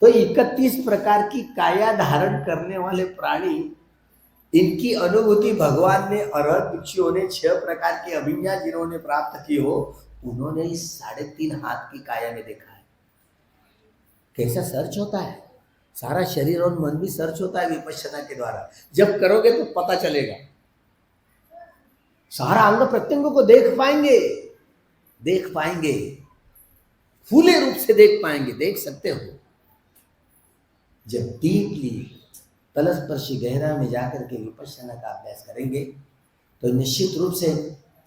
तो 31 प्रकार की काया धारण करने वाले प्राणी, इनकी अनुभूति भगवान ने अरहत भिक्षुओं ने 6 प्रकार की अभिज्ञा जिन्होंने प्राप्त की हो, उन्होंने इस 3.5 हाथ की काया में देखा है। कैसा सर्च होता है, सारा शरीर और मन भी सर्च होता है विपश्यना के द्वारा। जब करोगे तो पता चलेगा, सारा अंग प्रत्यंग को देख पाएंगे, फूले रूप से देख पाएंगे, देख सकते हो। जब डीपली तलस्पर्शी गहरा में जाकर के विपश्यना का अभ्यास करेंगे तो निश्चित रूप से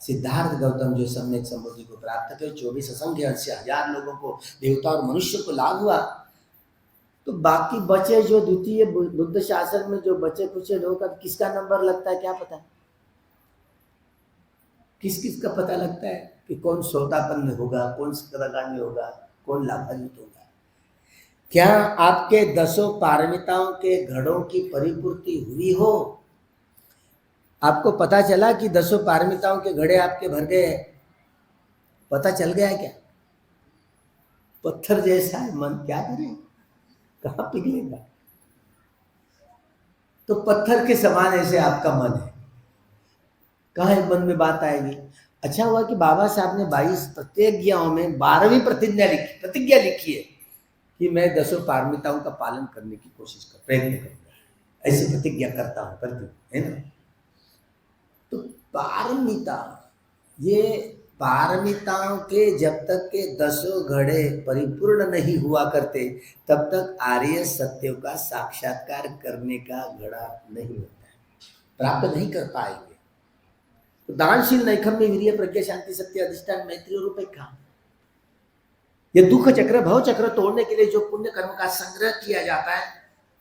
सिद्धार्थ गौतम जो सम्यक संबोधि को प्राप्त कर 24 असंख्य 80,000 लोगों को, देवता और मनुष्य को लाभ हुआ, तो बाकी बचे जो द्वितीय बुद्ध शासन में जो बचे कुछ लोग, अब किसका नंबर लगता है क्या पता, किस का पता लगता है कि कौन श्रोतापन्न होगा, कौन सदागामी होगा, कौन लाभान्वित होगा। क्या आपके 10 पारमिताओं के घड़ों की परिपूर्ति हुई हो? आपको पता चला कि 10 पारमिताओं के घड़े आपके भर गए, पता चल गया है क्या? पत्थर जैसा है मन, क्या करे, कहाँ पिघलेगा। तो पत्थर के समान ऐसे आपका मन है, कहाँ मन में बात आएगी। अच्छा हुआ कि बाबा साहब ने 22 प्रतिज्ञाओं में 12वीं प्रतिज्ञा लिखी है कि मैं 10 पारमिताओं का पालन करने की प्रयत्न करूंगा, ऐसी प्रतिज्ञा करता हूं, करती हूँ, है ना। तो पारमिता, ये पारमिताओं के जब तक के 10 घड़े परिपूर्ण नहीं हुआ करते, तब तक आर्य सत्य का साक्षात्कार करने का घड़ा नहीं होता है, प्राप्त नहीं कर पाएंगे। तो दानशील, नैखम्य, वीर्य, प्रज्ञा, शांति, सत्य, अधिष्ठान, मैत्री और उपेक्षा, ये दुख चक्र, भव चक्र तोड़ने के लिए जो पुण्य कर्म का संग्रह किया जाता है,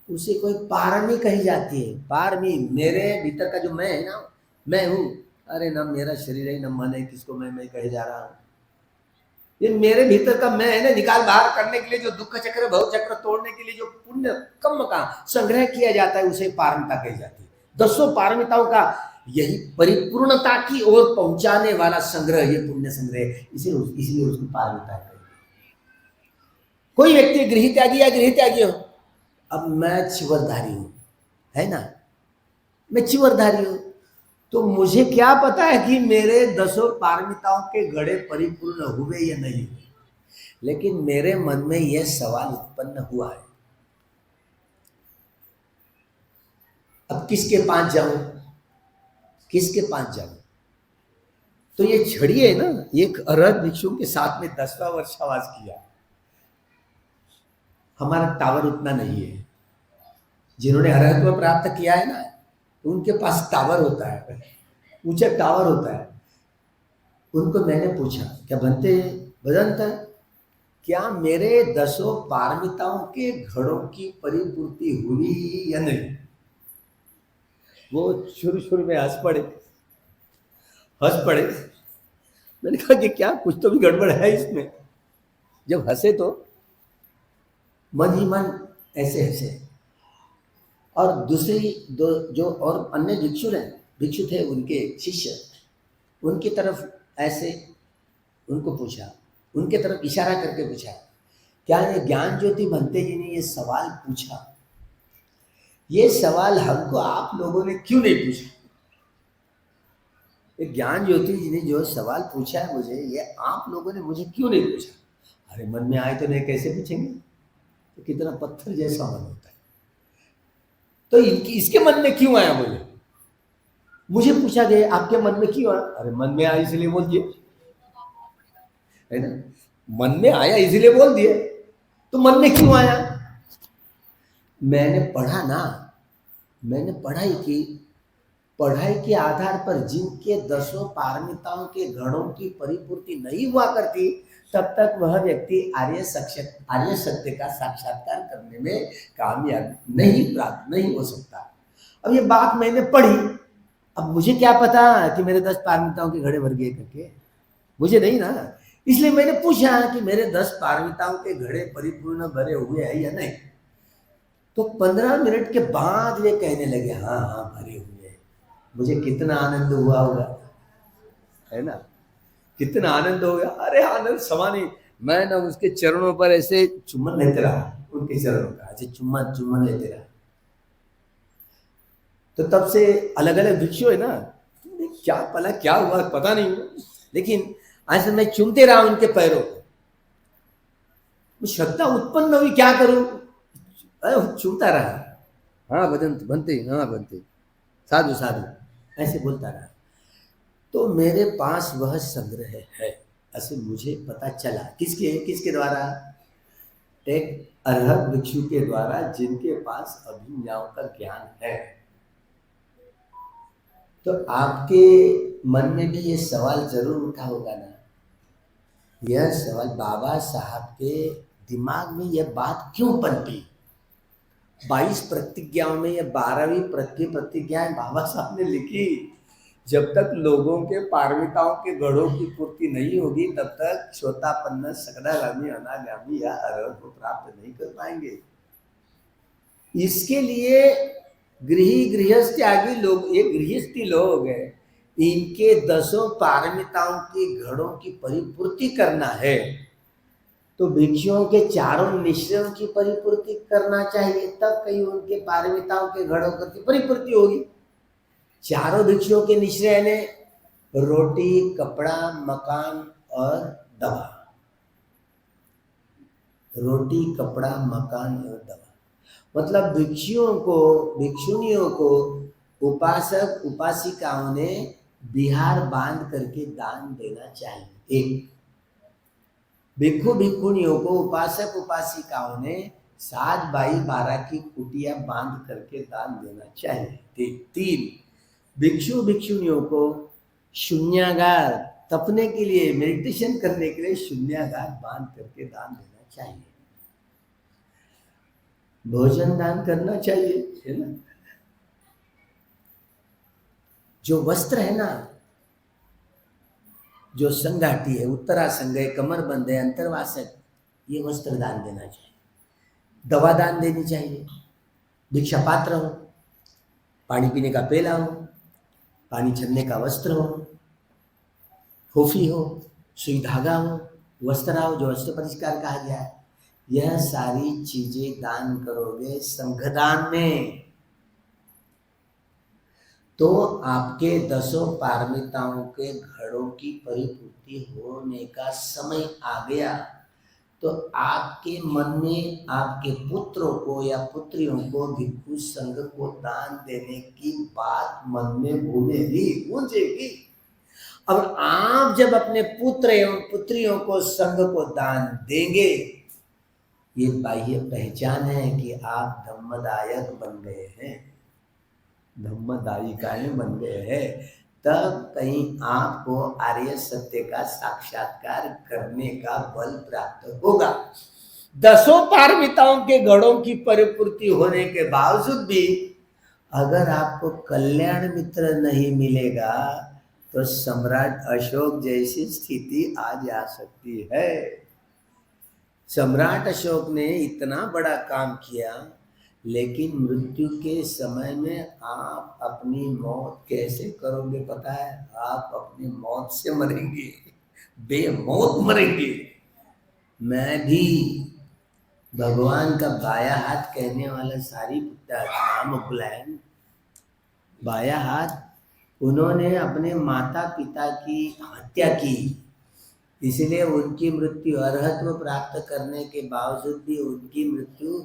उसे कोई पारमी कही जाती है। पारमी, मेरे भीतर का जो मैं है ना, मैं हूं, अरे ना मेरा शरीर है, ना मन है, किसको मैं कहे जा रहा हूं। ये मेरे भीतर का मैं है ना, निकाल बाहर करने के लिए जो दुख चक्र, भव चक्र तोड़ने के लिए जो पुण्य कर्म का संग्रह किया जाता है, उसे पारमिता कही जाती है। 10 पारमिताओं का यही परिपूर्णता की ओर पहुंचाने वाला संग्रह, ये पुण्य संग्रह, इसलिए उसकी पारमिता है। कोई व्यक्ति गृह त्यागी या गृह त्यागी हो, अब मैं चिवरधारी हूं, है ना, मैं चिवरधारी हूं, तो मुझे क्या पता है कि मेरे 10 पारमिताओं के घड़े परिपूर्ण हुए या नहीं हुए, लेकिन मेरे मन में यह सवाल उत्पन्न हुआ है, अब किसके पास जाऊं, किसके पास जाऊं। तो ये छड़ी है ना, एक अरहत भिक्षु के साथ में 10वां वर्षावास किया। हमारा टावर उतना नहीं है, जिन्होंने अरहत को प्राप्त किया है ना, उनके पास टावर होता है, ऊंचा टावर होता है। उनको मैंने पूछा, क्या भदंत, क्या मेरे 10 पारमिताओं के घड़ों की परिपूर्ति हुई या नहीं? वो शुरू में हंस पड़े। मैंने कहा कि क्या, कुछ तो भी गड़बड़ है इसमें। जब हंसे तो मन ही मन ऐसे हंसे, और दूसरी जो और अन्य भिक्षु थे, उनके शिष्य, उनकी तरफ ऐसे उनको पूछा, उनके तरफ इशारा करके पूछा, क्या ये ज्ञान ज्योति भंते जी ने ये सवाल पूछा, ये सवाल हमको आप लोगों ने क्यों नहीं पूछा? ये ज्ञान ज्योति जी ने जो सवाल पूछा है मुझे, ये आप लोगों ने मुझे क्यों नहीं पूछा? अरे मन में आए तो नहीं, कैसे पूछेंगे, तो कितना पत्थर जैसा मन होता है। तो इसके मन में क्यों आया, मुझे पूछा गया आपके मन में क्यों आया? अरे मन में आया इसलिए बोल दिए, है ना, मन में आया इसलिए बोल दिए, तो मन में क्यों आया? मैंने पढ़ाई के आधार पर जिनके 10 पारमिताओं के घड़ों की परिपूर्ति नहीं हुआ करती, तब तक वह व्यक्ति आर्य सत्य का साक्षात्कार करने में कामयाब नहीं हो सकता। अब ये बात मैंने पढ़ी, अब मुझे क्या पता कि मेरे 10 पारमिताओं के घड़े भर गए करके, मुझे नहीं ना, इसलिए मैंने पूछा कि मेरे 10 पारमिताओं के घड़े परिपूर्ण भरे हुए हैं या नहीं। तो 15 मिनट के बाद वे कहने लगे, हाँ हाँ भरे हुए हैं। मुझे कितना आनंद हुआ होगा, है ना, कितना आनंद हो गया। अरे आनंद समा नहीं, मैं ना उसके चरणों पर ऐसे चुम्बन लेते रहा, उनके चरणों का, ऐसे चुम्बन लेते रहा। तो तब से अलग अलग भिक्षु है ना, क्या पला क्या हुआ पता नहीं, लेकिन आज मैं चूमते रहा उनके पैरों को, श्रद्धा उत्पन्न हुई, क्या करूं, चूमता रहा। हाँ बनते, हाँ बनते, साधु साधु ऐसे बोलता रहा। तो मेरे पास वह संग्रह है, ऐसे मुझे पता चला। किसके द्वारा? एक अरहत भिक्षु के द्वारा, जिनके पास अभिज्ञाओं का ज्ञान है। तो आपके मन में भी ये सवाल जरूर उठा होगा ना, यह सवाल बाबा साहब के दिमाग में यह बात क्यों पनपी? 22 प्रतिज्ञाओं में यह 12वीं प्रतिज्ञाएं बाबा साहब ने लिखी, जब तक लोगों के पारमिताओं के गढ़ों की पूर्ति नहीं होगी तब तक श्रोतापन्न, सकदागामी, अनागामी या अरहत को प्राप्त नहीं कर पाएंगे। इसके लिए गृहस्थ त्यागी लोग, ये गृहस्थी लोग है, इनके 10 पारमिताओं के घड़ों की परिपूर्ति करना है, तो भिक्षुओं के 4 निश्चयों की परिपूर्ति करना चाहिए, तब कहीं उनके पारमिताओं के घड़ों की परिपूर्ति होगी। 4 भिक्षुओं के निश्चय ने रोटी, कपड़ा, मकान और दवा। रोटी, कपड़ा, मकान और दवा, मतलब भिक्षुणियों को उपासक उपासिकाओं ने बिहार बांध करके दान देना चाहिए। एक भिक्षु भिक्षुणियों को उपासक उपासिकाओं ने 7 बाई 12 की कुटिया बांध करके दान देना चाहिए। 3 भिक्षु भिक्षुणियों को शून्यागार, तपने के लिए, मेडिटेशन करने के लिए शून्यागार बांध करके दान देना चाहिए। भोजन दान करना चाहिए, है ना। जो वस्त्र है ना, जो संगाटी है, उत्तरासंग है, कमरबंद है, अंतर्वासक, ये वस्त्र दान देना चाहिए। दवा दान देनी चाहिए। भिक्षा पात्र हो, पानी पीने का पेला हो, पानी छलने का वस्त्र हो, फोफी हो, सुई धागा हो, वस्त्र हो, जो वस्त्र परिष्कार कहा गया है, यह सारी चीजें दान करोगे संघदान में, तो आपके 10 पारमिताओं के घड़ों की परिपूर्ति होने का समय आ गया। तो आपके मन में आपके पुत्रों को या पुत्रियों को भिक्षु संघ को दान देने की बात मन में गूंजेगी। अब आप जब अपने पुत्र एवं पुत्रियों को संघ को दान देंगे, ये बाह्य पहचान है कि आप धम्मदायक बन गए हैं, धम्मदायिकाएं बन गए हैं। तब कहीं आपको आर्य सत्य का साक्षात्कार करने का बल प्राप्त होगा। 10 पारमिताओं के गढ़ों की परिपूर्ति होने के बावजूद भी अगर आपको कल्याण मित्र नहीं मिलेगा तो सम्राट अशोक जैसी स्थिति आ जा सकती है। सम्राट अशोक ने इतना बड़ा काम किया, लेकिन मृत्यु के समय में आप अपनी मौत कैसे करोगे पता है? आप अपनी मौत से मरेंगे, बेमौत मरेंगे। मैं भी भगवान का बाया हाथ कहने वाला सारिपुत्ता था, मुगलैन बाया हाथ, उन्होंने अपने माता पिता की हत्या की, इसलिए उनकी मृत्यु, अरहत्व प्राप्त करने के बावजूद भी उनकी मृत्यु,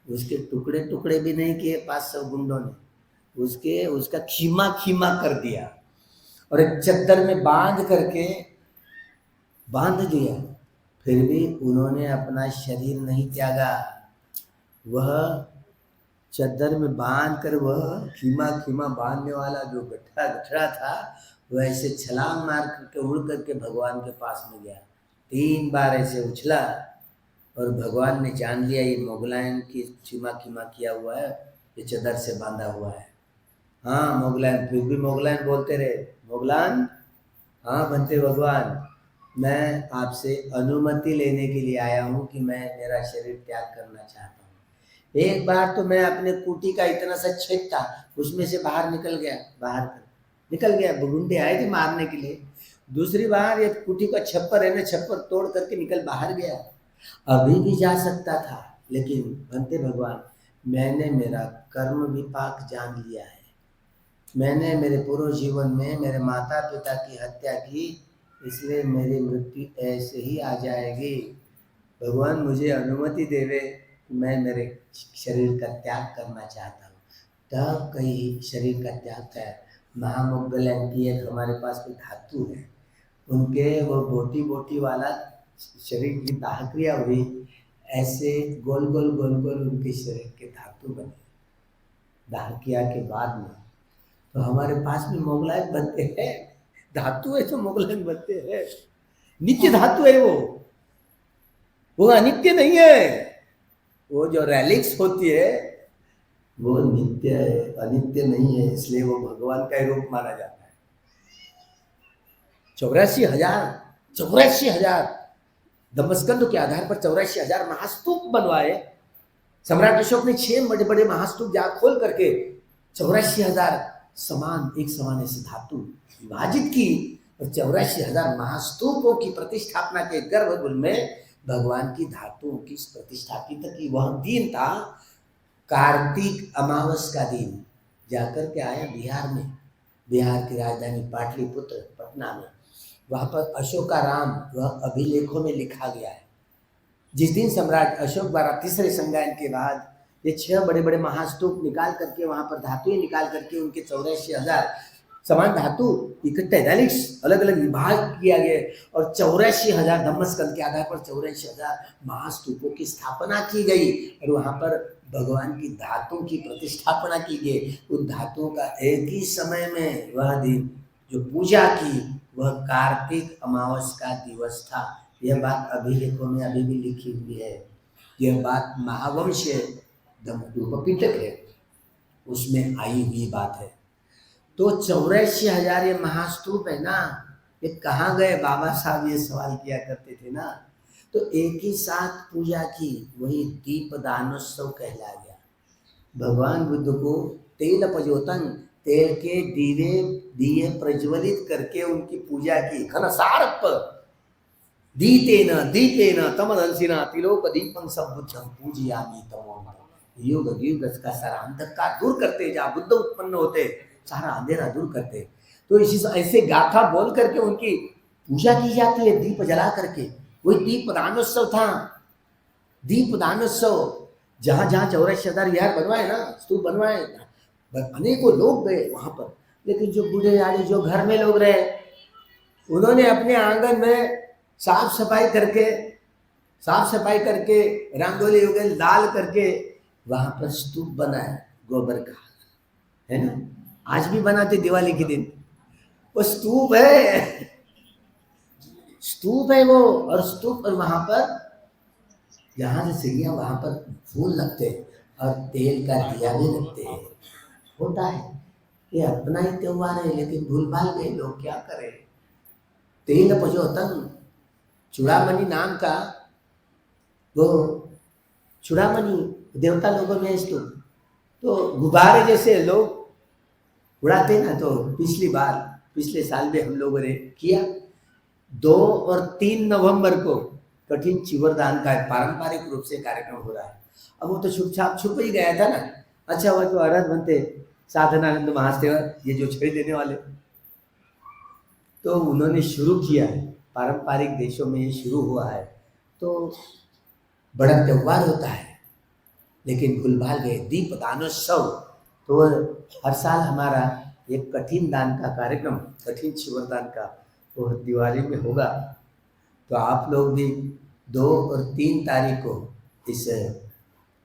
उसके टुकड़े टुकड़े भी नहीं किए 500 गुंडों ने, उसका खीमा खीमा कर दिया और एक चद्दर में बांध दिया। फिर भी उन्होंने अपना शरीर नहीं त्यागा, वह चद्दर में बांध कर, वह खीमा खीमा बांधने वाला जो गठरा था, वह ऐसे छलांग मार करके उड़ करके भगवान के पास में गया। 3 बार ऐसे उछला और भगवान ने जान लिया ये मोगलायन की खीमा खीमा किया हुआ है, ये चदर से बांधा हुआ है। हाँ मोगलायन, फिर भी मोगलायन बोलते रहे, मोगलान हाँ बनते भगवान, मैं आपसे अनुमति लेने के लिए आया हूँ कि मैं मेरा शरीर त्याग करना चाहता हूँ। एक बार तो मैं अपने कुटी का इतना सा छेद था, उसमें से बाहर निकल गया, गुंडे आए थे मारने के लिए। दूसरी बार ये कुटी का छप्पर है ना, छप्पर तोड़ करके निकल बाहर गया। अभी भी जा सकता था, लेकिन बनते भगवान, मैंने मेरा कर्म विपाक जान लिया है। मैंने मेरे पूर्व जीवन में मेरे माता पिता की हत्या की, इसलिए मेरी मृत्यु ऐसे ही आ जाएगी। भगवान मुझे अनुमति देवे, मैं मेरे शरीर का त्याग करना चाहता हूँ। तब कहीं शरीर का त्याग कर महामुद्गलन की एक हमारे पास कोई धातु है, उनके वो बोटी बोटी वाला शरीर की दाह क्रिया हुई, ऐसे गोल गोल गोल गोल उनके शरीर के धातु बने। दाह क्रिया के बाद में तो हमारे पास भी मोगलायन बनते हैं, धातु है तो मोगलायन बनते हैं। नित्य धातु है वो अनित्य नहीं है। वो जो रेलिक्स होती है वो नित्य है, अनित्य नहीं है, इसलिए वो भगवान का ही रूप माना जाता है। 84,000 दमस्कंद के आधार पर 84,000 महास्तूप बनवाए। सम्राट अशोक ने 6 बड़े बड़े महास्तूप जहां खोल करके 84,000 समान एक समान ऐसे धातु विभाजित की और 84,000 महास्तूपों की प्रतिष्ठापना के गर्भगृह में भगवान की धातुओं की प्रतिष्ठापित की। वह दिन था कार्तिक अमावस का दिन। जाकर के आया बिहार में, बिहार की राजधानी पाटलिपुत्र पटना में, वहां पर अशोकाराम वह अभिलेखों में लिखा गया है। जिस दिन सम्राट अशोक द्वारा तीसरे संगायन के बाद ये 6 बड़े बड़े महास्तूप निकाल करके वहां पर धातुएं निकाल करके उनके 84,000 समान धातु इकट्ठे 43 अलग अलग विभाग किया गया और 84,000 धम्मस्कंद के आधार पर 84,000 महास्तूपों की स्थापना की गई और वहां पर भगवान की धातुओं की प्रतिष्ठापना की गई। उन धातुओं का एक ही समय में वह दिन जो पूजा की वह कार्तिक अमावस का दिवस था। यह बात अभिलेखों में अभी भी लिखी हुई है। यह बात महावंश धम्मपिटक है, उसमें आई हुई बात है। तो 84,000 ये महास्तूप है ना, ये कहाँ गए? बाबा साहब ये सवाल किया करते थे ना। तो एक ही साथ पूजा की, वही दीपदानोत्सव कहला गया। भगवान बुद्ध को तेल प्रज्योतन, तेल के दिए प्रज्वलित करके उनकी पूजा की। घनसारप दीतेन दीपेन तमदंसिना तिलोक दीपं सबुद्धं पूजयामि तमोम। युग युग का सारा अंधकार दूर करते, जहाँ बुद्ध उत्पन्न होते सारा अंधेरा दूर करते। तो इसी ऐसे गाथा बोल करके उनकी पूजा की जाती है दीप जला करके। वही दीपदानोत्सव था। दीपदानोत्सव जहाँ जहाँ 84,000 विहार बनवाए ना, स्तूप बनवाए, अनेकों लोग गए वहां पर। लेकिन जो बूढ़े आदि जो घर में लोग रहे, उन्होंने अपने आंगन में साफ सफाई करके रंगोली वगैरह लाल करके वहां पर स्तूप बनाए गोबर का, है ना। आज भी बनाते दिवाली के दिन। वो स्तूप है वो। और स्तूप और वहां पर जहां से सीढ़ियां वहां पर फूल लगते और तेल का दिया भी लगते हैं। होता है ये अपना ही त्योहार है, लेकिन भूल भाल गए लोग, क्या करें। तेल प्रज्योतन चूड़ामणि नाम का वो चूड़ामणि देवता लोगों में स्तूप, तो गुब्बारे जैसे लोग उड़ाते ना। तो पिछले साल में हम लोगों ने किया। 2 और 3 नवंबर को कठिन चिवरदान का पारंपरिक रूप से कार्यक्रम हो रहा है। अब वो तो छुप ही गया था ना। अच्छा हुआ तो अरहत बनते साधनानंद महासेवर, ये जो छड़ी देने वाले, तो उन्होंने शुरू किया है। पारंपरिक देशों में ये शुरू हुआ है, तो बड़ा त्योहार होता है। लेकिन भूल भाल गए दीपदानोत्सव। तो हर साल हमारा एक कठिन दान का कार्यक्रम, कठिन चिवरदान का, वो दिवाली में होगा। तो आप लोग भी 2 और 3 तारीख को इस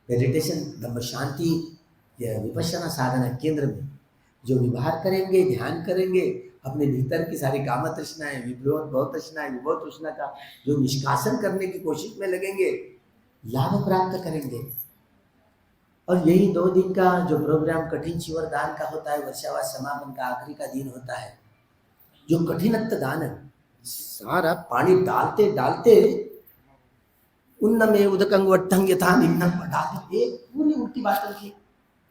मेडिटेशन धम्म शांति या विपश्यना साधना केंद्र में जो विहार करेंगे, ध्यान करेंगे, अपने भीतर की सारी काम तृष्णाएं, विभव तृष्णाएं, विभव तृष्णा का जो निष्कासन करने की कोशिश में लगेंगे, लाभ प्राप्त करेंगे। और यही 2 दिन का जो प्रोग्राम कठिन चिवरदान का होता है, वर्षावास समापन का आखिरी का दिन होता है, जो कठिनत्व दान है। सारा पानी डालते डालते उन्न में उदकंग वट्टंग यथा निम्नं डालते, एक पूरी उल्टी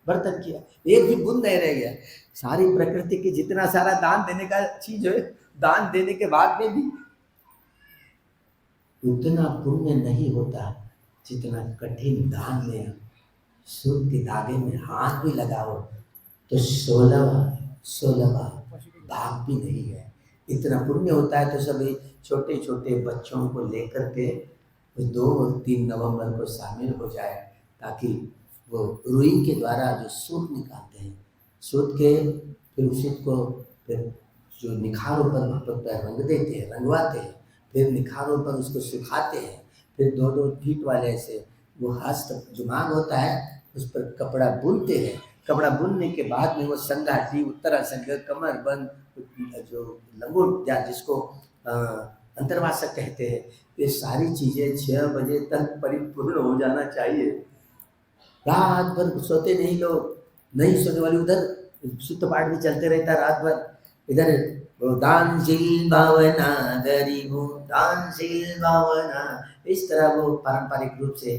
बर्तन किया, एक भी बूंद नहीं रह गया। सारी प्रकृति की जितना सारा दान देने का चीज है, दान देने के बाद में भी उतना पुण्य नहीं होता जितना कठिन दान में सूत के धागे में हाथ भी लगाओ तो 16वां भाग भी नहीं है। इतना पुण्य होता है। तो सभी छोटे छोटे बच्चों को लेकर के 2 और 3 नवंबर को शामिल हो जाए, ताकि वो रुई के द्वारा जो सूत निकालते हैं, सूत के फिर उसी को फिर जो निखारों पर वहाँ पर रंग देते हैं, रंगवाते हैं, फिर निखारों पर उसको सुखाते हैं, फिर 2-2 फीट वाले ऐसे वो हस्त जुमाग होता है उस पर कपड़ा बुनते हैं। कपड़ा बुनने के बाद में वो संघाटी, उत्तरासंग, कमर बंद, जो लंगोट या जिसको अंतर्वासक कहते हैं, ये सारी चीजें 6 बजे तक परिपूर्ण हो जाना चाहिए। रात भर सोते नहीं लोग, नहीं सोने वाले उधर सुत पाठ भी चलते रहता रात भर, इधर दानशील भावना गरीबों दानशील भावना, इस तरह वो पारंपरिक रूप से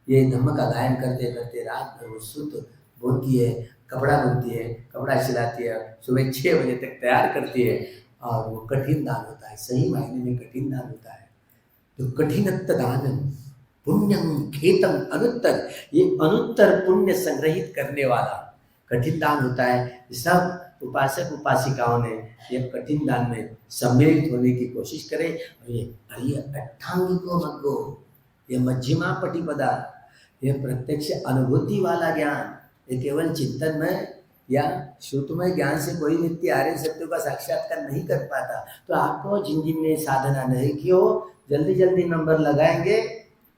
ये धम्म का गायन करते करते रात भर वो सुत बुनती है, कपड़ा बुनती है, कपड़ा सिलाती है, सुबह 6 बजे तक तैयार करती है, और वो कठिन दान होता है, सही मायने में कठिन दान होता है। तो कठिनत्त दानम पुण्यम खेतम अनुत्तर, ये अनुत्तर पुण्य संग्रहित करने वाला कठिन दान होता है। सब उपासक उपासिकाओं ने ये कठिन दान में सम्मिलित होने की कोशिश करें। और ये अट्ठांगिको मग्गो, ये मध्यमा पटिपदा, ये प्रत्यक्ष अनुभूति वाला ज्ञान, ये केवल चिंतन में या श्रुतमय ज्ञान से कोई व्यक्ति आर्य सत्य का साक्षात्कार नहीं कर पाता। तो आपको जिन जिन ने साधना नहीं की हो, जल्दी जल्दी नंबर लगाएंगे।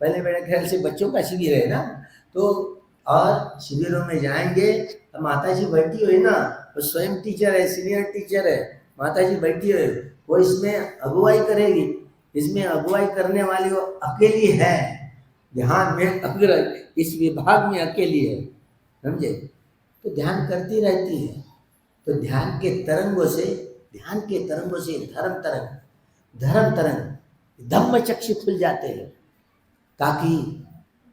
पहले मेरे ख्याल से बच्चों का शिविर है ना, तो और शिविरों में जाएंगे तो माता जी बैठी हुई ना, वो स्वयं टीचर है, सीनियर टीचर है, माता जी बैठी हुई, वो इसमें अगुवाई करेगी। इसमें अगुवाई करने वाली वो अकेली है, ध्यान में अग्र इस विभाग में अकेली है, समझे। तो ध्यान करती रहती है। तो ध्यान के तरंगों से धर्म तरंग धम्म चक्षु खुल जाते हैं, ताकि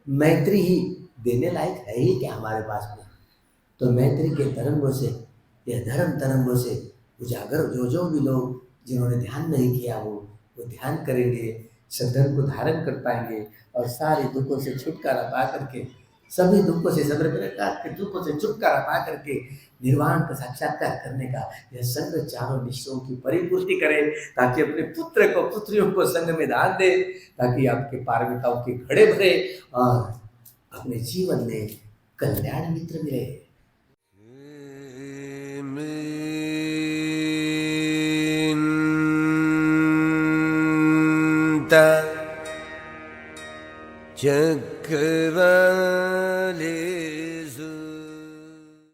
मैत्री ही देने लायक है ही क्या हमारे पास में। तो मैत्री के तरंगों से, यह धर्म तरंगों से उजागर जो भी लोग जिन्होंने ध्यान नहीं किया वो ध्यान करेंगे, सद्धर्म को धारण कर पाएंगे, और सारे दुखों से छुटकारा पा करके, सभी दुखों से दुखों से छुटकारा पा करके निर्वाण का साक्षात्कार करने का यह संघ चारों निश्चयों की परिपूर्ति करे, ताकि अपने पुत्र को पुत्रियों को संघ में दान दे, ताकि आपके पारमिताओं के घड़े भरे और अपने जीवन में कल्याण मित्र मिले। चक्रवर्ती